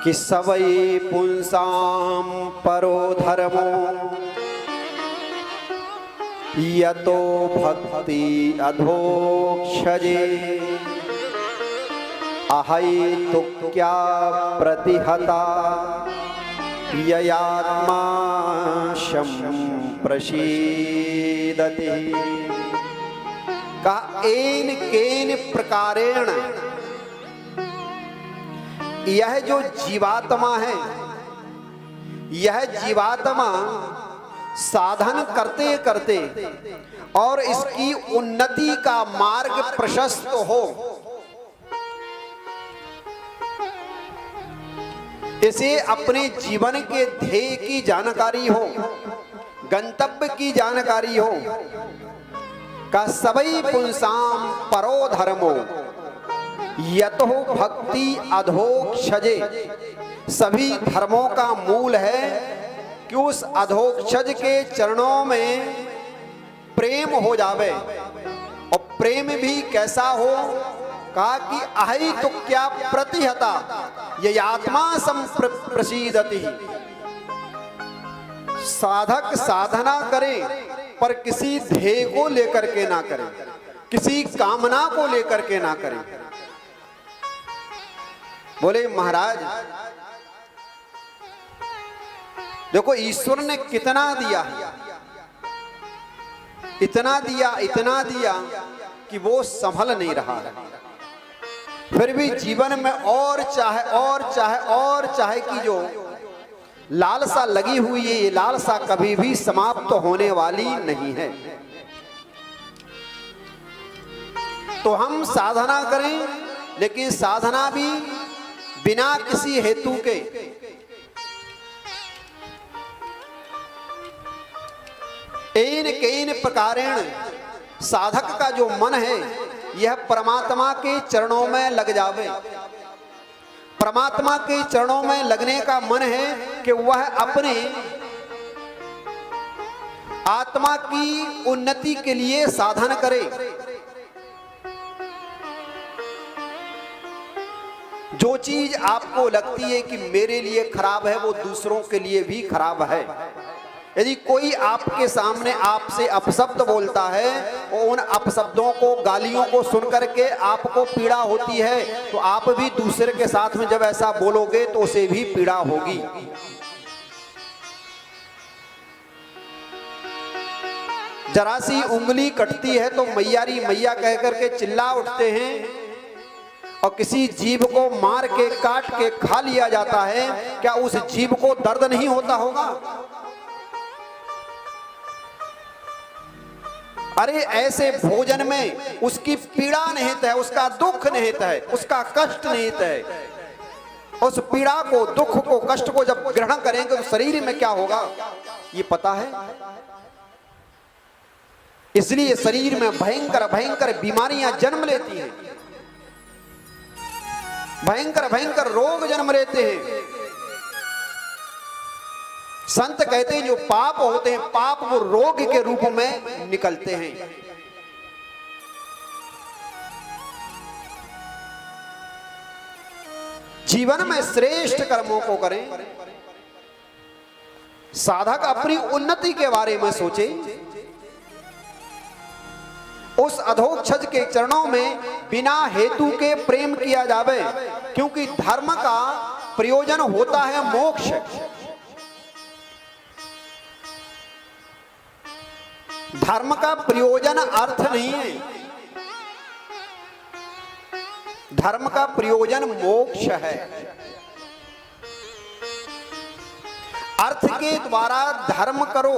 कि सवै पुंसां परो धर्मो यतो भक्ति अधोक्षजे अहैतुक्या प्रतिहता ययात्मा शं प्रसीदति। का एन केन प्रकारेण यह जो जीवात्मा है, यह जीवात्मा साधन करते करते और इसकी उन्नति का मार्ग प्रशस्त हो, इसे अपने जीवन के ध्येय की जानकारी हो, गंतव्य की जानकारी हो, का सवै पुंसां परो धर्मो यतो भक्ति अधोक्षजे। सभी धर्मों का मूल है कि उस अधोक्षज के चरणों में प्रेम हो जावे। और प्रेम भी कैसा हो? कहा कि अहैतुक्या प्रतिहता ये आत्मा संप्रसीदति। साधक साधना करे पर किसी ध्येय को लेकर के ना करे, किसी कामना को लेकर के ना करे। बोले महाराज देखो ईश्वर ने कितना दिया, इतना दिया, इतना दिया कि वो संभल नहीं रहा है। फिर भी जीवन में और चाहे और चाहे और चाहे की जो लालसा लगी हुई है, ये लालसा कभी भी समाप्त होने वाली नहीं है। तो हम साधना करें, लेकिन साधना भी बिना किसी हेतु के, एन केन प्रकारेण साधक का जो मन है यह परमात्मा के चरणों में लग जावे। परमात्मा के चरणों में लगने का मन है कि वह अपने आत्मा की उन्नति के लिए साधन करे। जो चीज आपको लगती है कि मेरे लिए खराब है वो दूसरों के लिए भी खराब है। यदि कोई आपके सामने आपसे अपशब्द बोलता है और उन अपशब्दों को, गालियों को सुन करके आपको पीड़ा होती है, तो आप भी दूसरे के साथ में जब ऐसा बोलोगे तो उसे भी पीड़ा होगी। जरा सी उंगली कटती है तो मैयारी मैया कह करके चिल्ला उठते हैं, और किसी जीव को मार के काट के खा लिया जाता है, क्या उस जीव को दर्द नहीं होता होगा? अरे ऐसे भोजन में उसकी पीड़ा निहित है, उसका दुख निहित है, उसका कष्ट निहित है। उस पीड़ा को, दुख को, कष्ट को जब ग्रहण करेंगे तो शरीर में क्या होगा ये पता है। इसलिए शरीर में भयंकर भयंकर बीमारियां जन्म लेती हैं, भयंकर भयंकर रोग जन्म लेते हैं। संत कहते हैं जो पाप होते हैं, पाप वो रोग के रूप में निकलते हैं। जीवन में श्रेष्ठ कर्मों को करें, साधक अपनी उन्नति के बारे में सोचे, उस अधोक्षज के चरणों में बिना हेतु के प्रेम किया जावे, क्योंकि धर्म का प्रयोजन होता है मोक्ष। धर्म का प्रयोजन अर्थ नहीं है, धर्म का प्रयोजन मोक्ष है। अर्थ के द्वारा धर्म करो,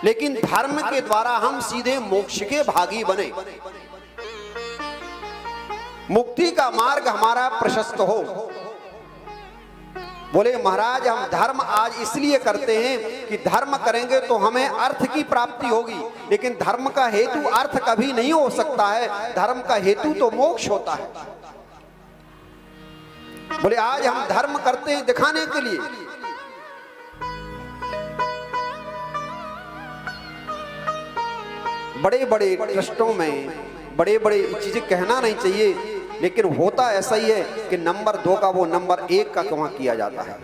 लेकिन धर्म के द्वारा हम सीधे मोक्ष के भागी बने, मुक्ति का मार्ग हमारा प्रशस्त हो। बोले महाराज हम धर्म आज इसलिए करते हैं कि धर्म करेंगे तो हमें अर्थ की प्राप्ति होगी, लेकिन धर्म का हेतु अर्थ कभी नहीं हो सकता है, धर्म का हेतु तो मोक्ष होता है। बोले आज हम धर्म करते हैं दिखाने के लिए, बड़े बड़े ट्रस्टों में बड़े बड़े चीजें कहना नहीं चाहिए, लेकिन होता ऐसा ही है कि नंबर 2 का वो नंबर 1 का वहां किया जाता है।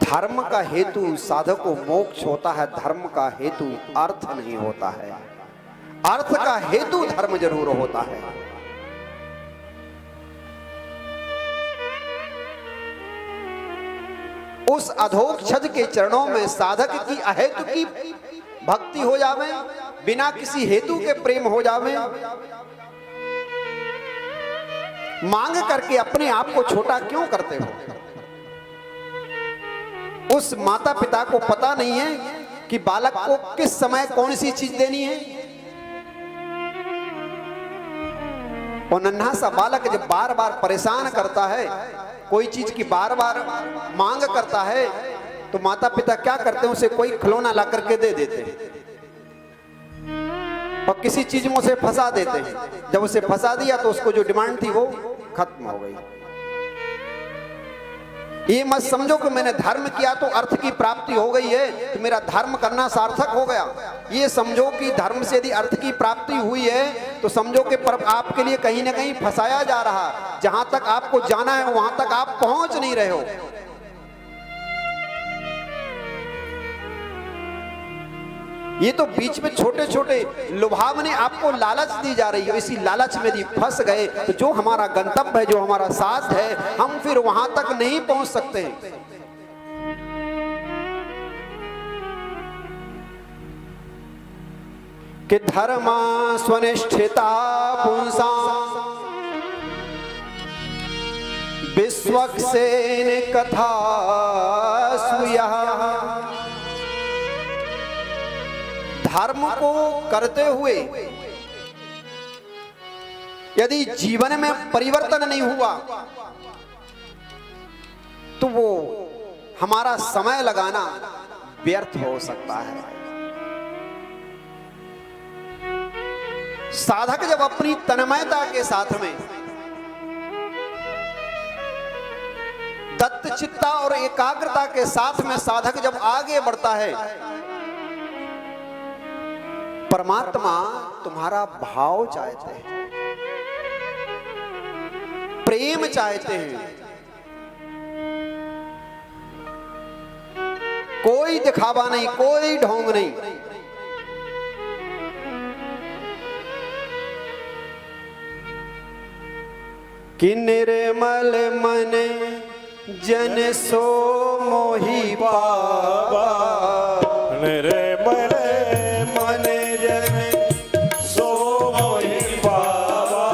धर्म का हेतु साधक को मोक्ष होता है, धर्म का हेतु अर्थ नहीं होता है। अर्थ का हेतु धर्म जरूर होता है। उस अधोक्षज के चरणों में साधक की अहेतु की भक्ति हो जावे, बिना किसी हेतु के प्रेम हो जावे, मांग करके अपने आप को छोटा क्यों करते हो? उस माता पिता को पता नहीं है कि बालक को किस समय कौन सी चीज देनी है। और नन्हा सा बालक जब बार बार परेशान करता है, कोई चीज की बार बार मांग करता है, तो माता पिता क्या करते हैं, उसे कोई खिलौना ला करके दे देते हैं और किसी चीज में उसे फंसा देते हैं। जब उसे फंसा दिया तो उसको जो डिमांड थी वो खत्म हो गई। ये मत समझो कि मैंने धर्म किया तो अर्थ की प्राप्ति हो गई है, तो मेरा धर्म करना सार्थक हो गया। ये समझो कि धर्म से यदि अर्थ की प्राप्ति हुई है तो समझो कि पर आपके लिए कहीं ना कहीं फंसाया जा रहा। जहां तक आपको जाना है वहां तक आप पहुंच नहीं रहे हो। ये तो बीच में छोटे छोटे लुभावने आपको लालच दी जा रही है। इसी लालच में यदि फंस गए तो जो हमारा गंतव्य है, जो हमारा साथ है, हम फिर वहां तक नहीं पहुंच सकते। कि धर्मा स्वनिष्ठिता पुंसा विश्वक्सेन कथा सुया। धर्म को करते हुए यदि जीवन में परिवर्तन नहीं हुआ तो वो हमारा समय लगाना व्यर्थ हो सकता है। साधक जब अपनी तन्मयता के साथ में दत्तचित्ता और एकाग्रता के साथ में साधक जब आगे बढ़ता है, परमात्मा तुम्हारा भाव चाहते हैं, प्रेम चाहते हैं। कोई दिखावा नहीं, कोई ढोंग नहीं। कि निर्मल मन जन सो मोहि पावा। निर्मल मन जन सो मोहि पावा।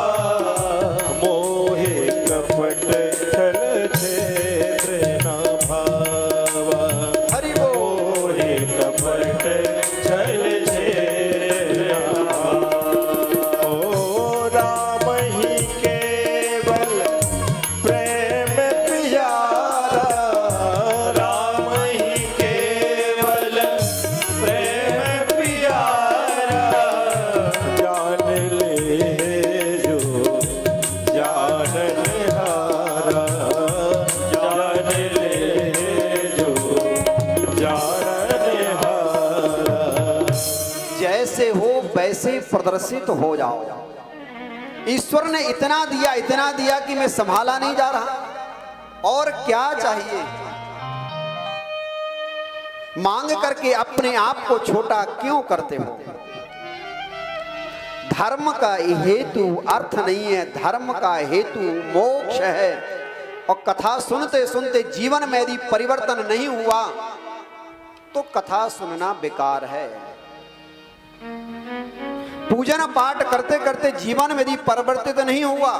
मोहि कपट छल छेत्र न भावा। हरि बोल। मोहि कपट छल छेत्र न भावा। ओ राम ही केवल प्रेम प्यारा। राम ही केवल प्रेम प्यारा। जान ले जो जानहारा। जान ले जो जानहारा। जैसे हो वैसे प्रदर्शित हो जाओ। ईश्वर ने इतना दिया कि मैं संभाला नहीं जा रहा। और क्या चाहिए? मांग करके अपने आप को छोटा क्यों करते हो? धर्म का हेतु अर्थ नहीं है, धर्म का हेतु मोक्ष है। और कथा सुनते सुनते जीवन में यदि परिवर्तन नहीं हुआ तो कथा सुनना बेकार है। पूजन पाठ करते करते जीवन में यदि परिवर्तित नहीं हुआ,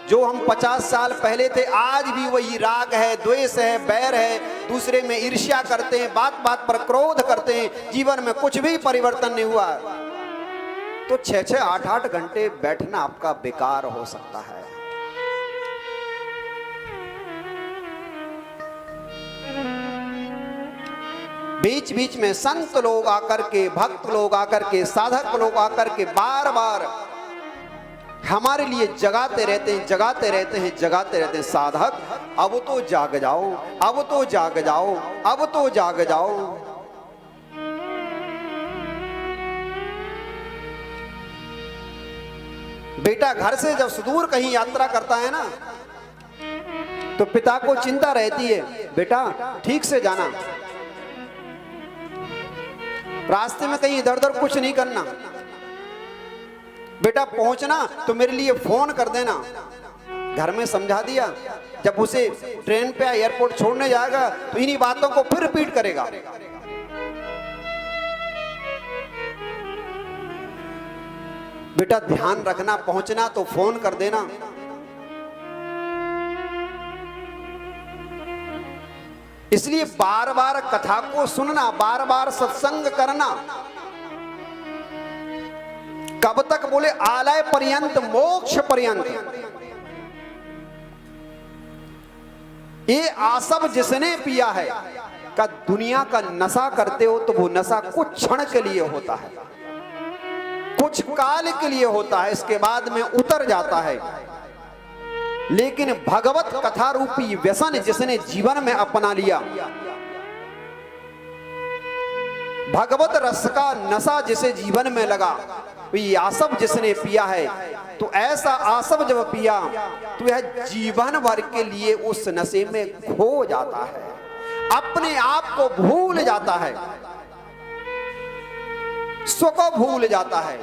जो हम 50 साल पहले थे आज भी वही राग है, द्वेष है, बैर है, दूसरे में ईर्ष्या करते हैं, बात बात पर क्रोध करते हैं, जीवन में कुछ भी परिवर्तन नहीं हुआ, तो 6-6, 8-8 घंटे बैठना आपका बेकार हो सकता है। बीच बीच में संत लोग आकर के, भक्त लोग आकर के, साधक लोग आकर के बार बार हमारे लिए जगाते रहते हैं, जगाते रहते हैं, जगाते रहते हैं। साधक अब तो जाग जाओ, अब तो जाग जाओ, अब तो जाग जाओ। बेटा घर से जब सुदूर कहीं यात्रा करता है ना, तो पिता को चिंता रहती है, बेटा ठीक से जाना, रास्ते में कहीं इधर उधर कुछ नहीं करना, बेटा पहुंचना तो मेरे लिए फोन कर देना। घर में समझा दिया, जब उसे ट्रेन पे एयरपोर्ट छोड़ने जाएगा तो इन्हीं बातों को फिर रिपीट करेगा। बेटा ध्यान रखना, पहुंचना तो फोन कर देना। इसलिए बार बार कथा को सुनना, बार बार सत्संग करना। कब तक? बोले आलय पर्यंत, मोक्ष पर्यंत। ये आसव जिसने पिया है का दुनिया का नशा करते हो तो वो नशा कुछ क्षण के लिए होता है, कुछ काल के लिए होता है, इसके बाद में उतर जाता है। लेकिन भगवत कथा रूपी व्यसन जिसने जीवन में अपना लिया, भगवत रस का नशा जिसे जीवन में लगा, ये आसव जिसने पिया है, तो ऐसा आसव जब पिया तो यह जीवन भर के लिए उस नशे में खो जाता है, अपने आप को भूल जाता है, स्व को भूल जाता है।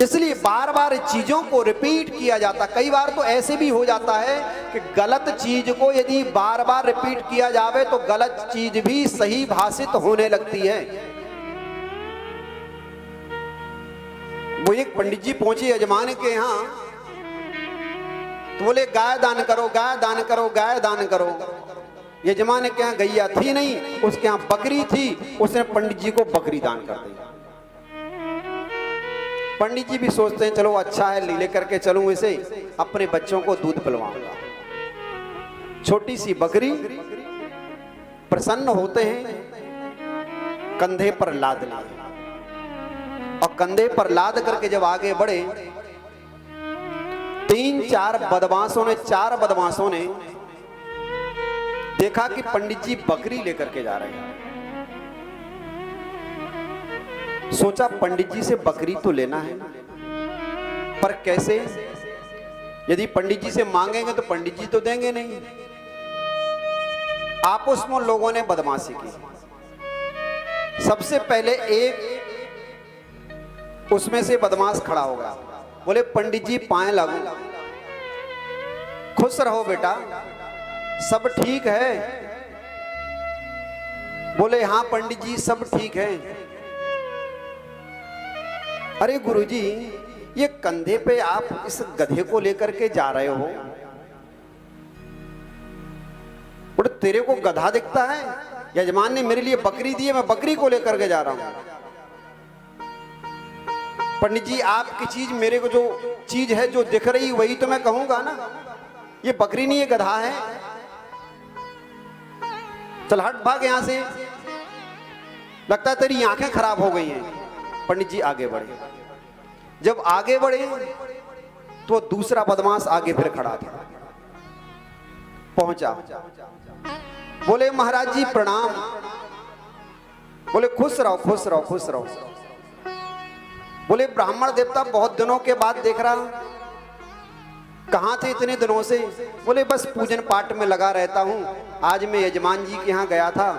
इसलिए बार बार चीजों को रिपीट किया जाता। कई बार तो ऐसे भी हो जाता है कि गलत चीज को यदि बार बार रिपीट किया जावे तो गलत चीज भी सही भाषित होने लगती है। वो एक पंडित जी पहुंचे यजमान के यहाँ, तो बोले गाय दान करो, गाय दान करो, गाय दान करो। यजमान के यहाँ गैया थी नहीं, उसके यहाँ बकरी थी, उसने पंडित जी को बकरी दान कर दी। पंडित जी भी सोचते हैं चलो अच्छा है, लेकर के चलूं इसे, अपने बच्चों को दूध पिलवाऊंगा। छोटी सी बकरी, प्रसन्न होते हैं, कंधे पर लाद लिए, और कंधे पर लाद करके जब आगे बढ़े, चार बदमाशों ने देखा कि पंडित जी बकरी लेकर के जा रहे हैं। सोचा पंडित जी से बकरी तो लेना है, पर कैसे? यदि पंडित जी से मांगेंगे तो पंडित जी तो देंगे नहीं। आपस में लोगों ने बदमाशी की। सबसे पहले एक उसमें से बदमाश खड़ा होगा, बोले पंडित जी पाए लागू, खुश रहो बेटा, सब ठीक है। बोले हाँ पंडित जी सब ठीक है। अरे गुरुजी, ये कंधे पे आप इस गधे को लेकर के जा रहे हो, बोले तेरे को गधा दिखता है? यजमान ने मेरे लिए बकरी दी है, मैं बकरी को लेकर के जा रहा हूं। पंडित जी आपकी चीज, मेरे को जो चीज है जो दिख रही वही तो मैं कहूंगा ना, ये बकरी नहीं ये गधा है, चल हट भाग यहां से, लगता है तेरी आंखें खराब हो गई हैं। पंडित जी आगे बढ़े। जब आगे बढ़े तो दूसरा बदमाश आगे फिर खड़ा था, पहुंचा, बोले महाराज जी प्रणाम। बोले खुश रहो खुश रहो खुश रहो। बोले ब्राह्मण देवता बहुत दिनों के बाद देख रहा, कहां थे इतने दिनों से? बोले बस पूजन पाठ में लगा रहता हूं, आज मैं यजमान जी के यहाँ गया था।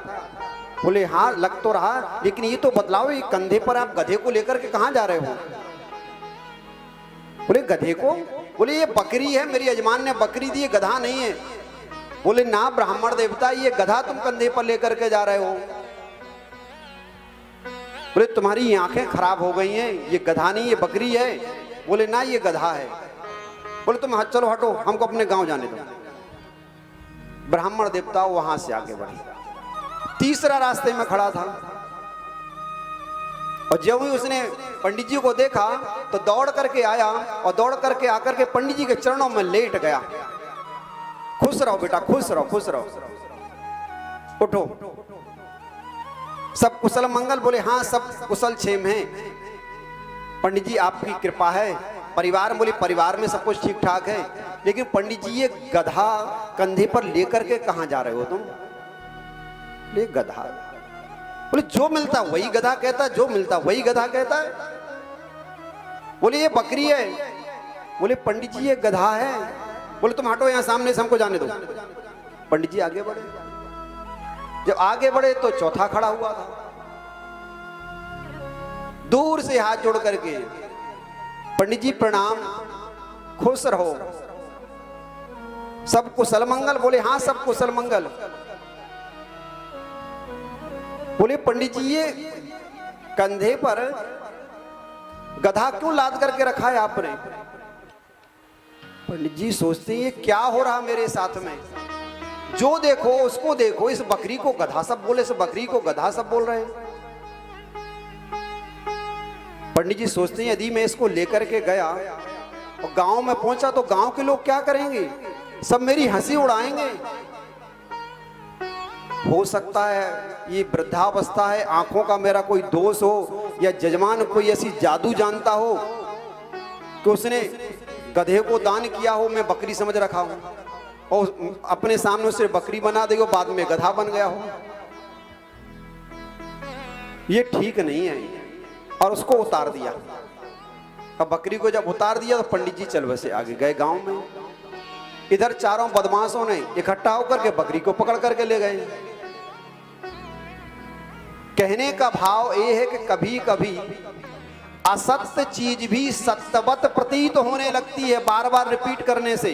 बोले हाँ लग तो रहा, लेकिन ये तो बतलाओ, ये कंधे पर आप गधे को लेकर के कहां जा रहे हो? बोले गधे को? बोले ये बकरी है, मेरी यजमान ने बकरी दी, गधा नहीं है। बोले ना ब्राह्मण देवता, ये गधा तुम कंधे पर लेकर के जा रहे हो। बोले तुम्हारी आंखें खराब हो गई हैं, ये गधा नहीं ये बकरी है। बोले ना ये गधा है। बोले तुम चलो हटो, हमको अपने गांव जाने दो। ब्राह्मण देवता वहां से आगे बढ़े। तीसरा रास्ते में खड़ा था, और जब ही उसने पंडित जी को देखा तो दौड़ करके आया, और दौड़ करके आकर के पंडित जी के चरणों में लेट गया। खुश रहो बेटा खुश रहो खुश रहो, उठो, सब कुशल मंगल? बोले हाँ सब कुशल क्षेम है पंडित जी, आपकी कृपा है। परिवार? बोले परिवार में सब कुछ ठीक ठाक है, लेकिन पंडित जी ये गधा कंधे पर लेकर के कहां जा रहे हो तुम? ले गधा? बोले जो मिलता वही गधा कहता है, जो मिलता वही गधा कहता है। बोले ये बकरी है। बोले पंडित जी ये गधा है। बोले तुम हटो यहां सामने से, हमको जाने दो। पंडित जी आगे बढ़े। जब आगे बढ़े तो चौथा खड़ा हुआ था, दूर से हाथ जोड़ करके, पंडित जी प्रणाम, खुश रहो, सब कुशल मंगल। बोले हाँ सब कुशल मंगल। बोले पंडित जी ये कंधे पर गधा क्यों लाद करके रखा है आपने? पंडित जी सोचते हैं ये क्या हो रहा मेरे साथ में, जो देखो उसको देखो, इस बकरी को गधा सब बोले, इस बकरी को गधा सब बोल रहे हैं। पंडित जी सोचते हैं यदि मैं इसको लेकर के गया और गांव में पहुंचा तो गांव के लोग क्या करेंगे, सब मेरी हंसी उड़ाएंगे। हो सकता है ये वृद्धावस्था है, आंखों का मेरा कोई दोष हो, या जजमान कोई ऐसी जादू जानता हो कि उसने गधे को दान किया हो, मैं बकरी समझ रखा हूं और अपने सामने उसे बकरी बना दे, बाद में गधा बन गया हो। ये ठीक नहीं है, और उसको उतार दिया। अब बकरी को जब उतार दिया तो पंडित जी चल बसे आगे गए गांव में। इधर चारों बदमाशों ने इकट्ठा होकर के बकरी को पकड़ करके ले गए। कहने का भाव ये है कि कभी कभी असत्य चीज भी सत्यवत प्रतीत होने लगती है बार बार रिपीट करने से।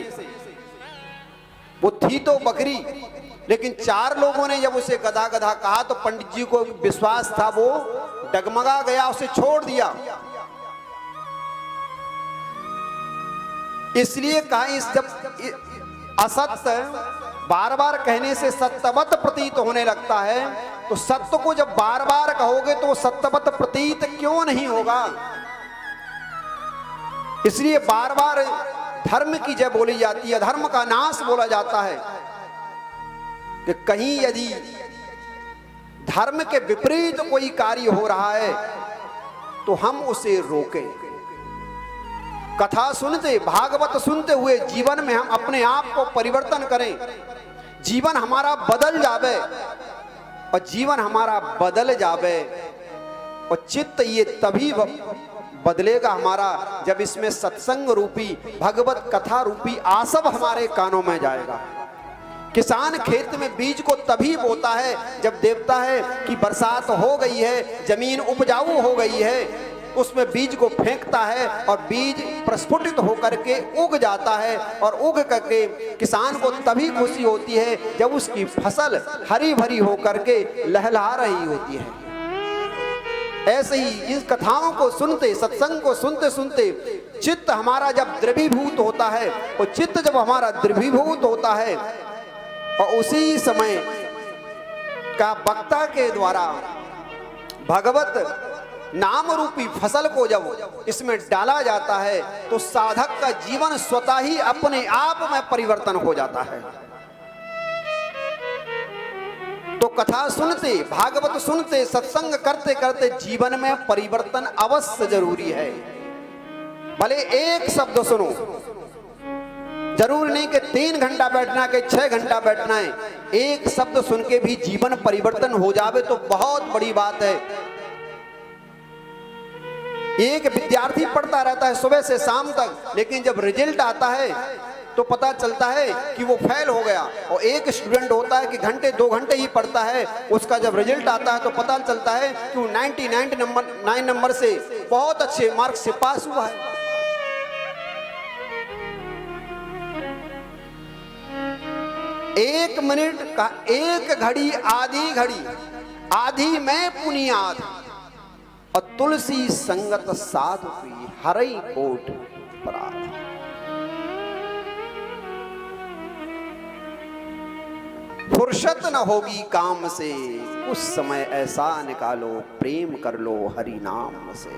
वो थी तो बकरी, लेकिन चार लोगों ने जब उसे गधा गधा कहा तो पंडित जी को विश्वास था, वो डगमगा गया, उसे छोड़ दिया। इसलिए कहा इस जब असत्य बार बार कहने से सत्यवत प्रतीत होने लगता है, तो सत्य को जब बार बार कहोगे तो सत्यवत प्रतीत क्यों नहीं होगा। इसलिए बार बार धर्म की जय बोली जाती है, धर्म का नाश बोला जाता है कि कहीं यदि धर्म के विपरीत कोई कार्य हो रहा है तो हम उसे रोकें। कथा सुनते, भागवत सुनते हुए जीवन में हम अपने आप को परिवर्तन करें, जीवन हमारा बदल जावे। और जीवन हमारा बदल जावे और चित्त ये तभी बदलेगा हमारा जब इसमें सत्संग रूपी, भगवत कथा रूपी आसव हमारे कानों में जाएगा। किसान खेत में बीज को तभी बोता है जब देखता है कि बरसात हो गई है, जमीन उपजाऊ हो गई है, उसमें बीज को फेंकता है और बीज प्रस्फुटित होकर के उग जाता है। और उग करके किसान को तभी खुशी होती है जब उसकी फसल हरी भरी होकर के लहलहा रही होती है। ऐसे ही इस कथाओं को सुनते, सत्संग को सुनते सुनते चित्त हमारा जब द्रवीभूत होता है, और चित्त जब हमारा द्रवीभूत होता है और उसी समय का वक्ता के द्वारा भगवत नाम रूपी फसल को जब इसमें डाला जाता है तो साधक का जीवन स्वतः ही अपने आप में परिवर्तन हो जाता है। तो कथा सुनते, भागवत सुनते, सत्संग करते करते जीवन में परिवर्तन अवश्य जरूरी है। भले एक शब्द सुनो, जरूर नहीं कि 3 घंटा बैठना के 6 घंटा बैठना है, एक शब्द सुन के भी जीवन परिवर्तन हो जावे तो बहुत बड़ी बात है। एक विद्यार्थी पढ़ता रहता है सुबह से शाम तक, लेकिन जब रिजल्ट आता है तो पता चलता है कि वो फेल हो गया। और एक स्टूडेंट होता है कि घंटे 2 घंटे ही पढ़ता है, उसका जब रिजल्ट आता है तो पता चलता है कि वो 99 नंबर से बहुत अच्छे मार्क्स से पास हुआ है। एक मिनट का एक घड़ी आधी घड़ी, आधी में पुनियाद, और तुलसी संगत साधु की हरई कोट पराध। फुर्सत न होगी काम से, उस समय ऐसा निकालो प्रेम कर लो हरि नाम से।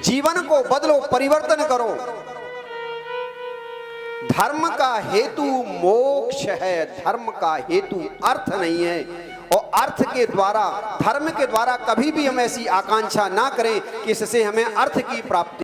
जीवन को बदलो, परिवर्तन करो। धर्म का हेतु मोक्ष है, धर्म का हेतु अर्थ नहीं है। और अर्थ के द्वारा, धर्म के द्वारा कभी भी हम ऐसी आकांक्षा ना करें कि इससे हमें अर्थ की प्राप्ति